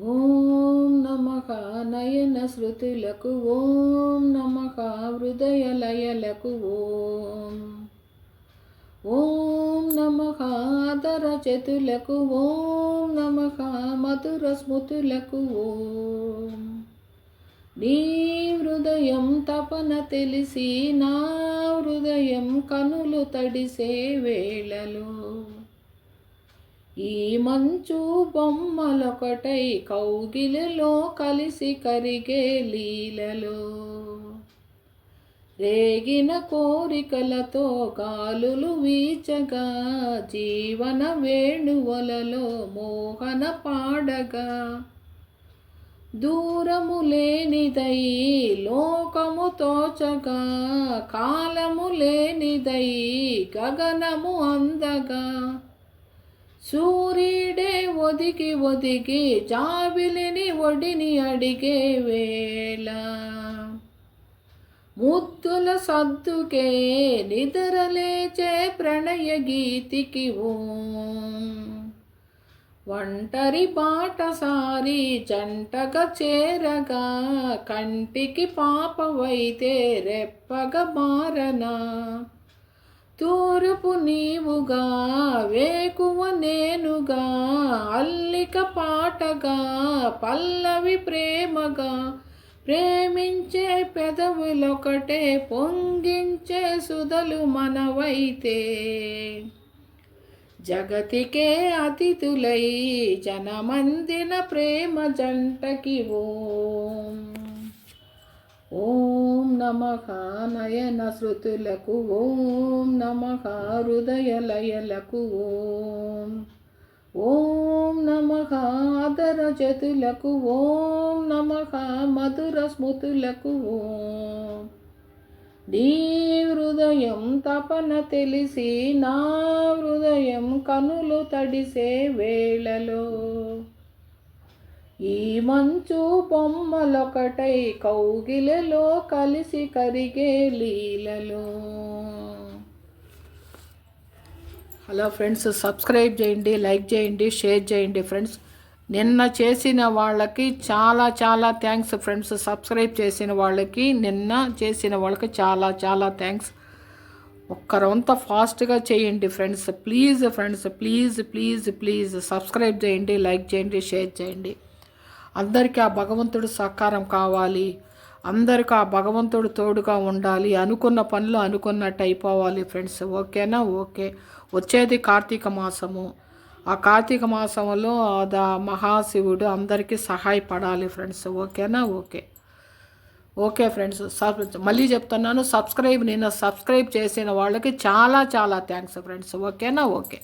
ఓం నమః నయన శృతులకు ఓం నమః హృదయ లయలకు ఓం నమః ఆదర చతులకు ఓం నమః మధుర స్మృతులకు నీ హృదయం తపన తెలిసి నా హృదయం కనులు తడిసే వేళలో ఈ మంచు బొమ్మలొకటై కౌగిలిలో కలిసి కరిగే లీలలో రేగిన కోరికలతో గాలులు వీచగా జీవన వేణువలలో మోహన పాడగా దూరము లేనిదై లోకము తోచగా కాలము లేనిదై గగనము అందగా సూర్యుడే ఒదిగి ఒదిగి జాబిలిని ఒడిని అడిగే వేళ ముద్దుల సద్దుకే నిద్రలేచే ప్రణయ గీతికి ఒంటరి బాటసారి జంటగా చేరగా కంటికి పాపవైతే రెప్పగా మారనా తూర్పు నీవుగా వేకువ నేనుగా అల్లిక పాటగా పల్లవి ప్రేమగా ప్రేమించే పెదవులొకటే పొంగించే సుధలు మనవైతే జగతికే అతిథులై జనమందిన ప్రేమ జంటకి ఓం నమః నయన శృతులకు ఓం నమః హృదయ లయలకు ఓం నమః ఆదర చతులకు ఓం నమః మధుర స్మృతులకు నీ హృదయం తపన తెలిసి నా హృదయం కనులు తడిసే వేళలో ఈ మంచు బొమ్మలొకటై కౌగిలిలో కలిసి కరిగే లీలలో. హలో ఫ్రెండ్స్, సబ్స్క్రైబ్ చేయండి, లైక్ చేయండి, షేర్ చేయండి ఫ్రెండ్స్. నిన్న చేసిన వాళ్ళకి చాలా చాలా థ్యాంక్స్ ఫ్రెండ్స్. సబ్స్క్రైబ్ చేసిన వాళ్ళకి నిన్న చేసిన వాళ్ళకి చాలా చాలా థ్యాంక్స్. ఒక్కరంతా ఫాస్ట్గా చేయండి friends. Please friends, please please please subscribe చేయండి, లైక్ చేయండి, షేర్ చేయండి. అందరికీ ఆ భగవంతుడు సహకారం కావాలి. అందరికీ ఆ భగవంతుడు తోడుగా ఉండాలి. అనుకున్న పనులు అనుకున్నట్టు అయిపోవాలి ఫ్రెండ్స్. ఓకేనా? ఓకే. వచ్చేది కార్తీక మాసము. ఆ కార్తీక మాసంలో మహాశివుడు అందరికీ సహాయపడాలి ఫ్రెండ్స్. ఓకేనా? ఓకే. ఓకే ఫ్రెండ్స్, మళ్ళీ చెప్తున్నాను, నిన్న సబ్స్క్రైబ్ చేసిన వాళ్ళకి చాలా చాలా థ్యాంక్స్ ఫ్రెండ్స్. ఓకేనా? ఓకే.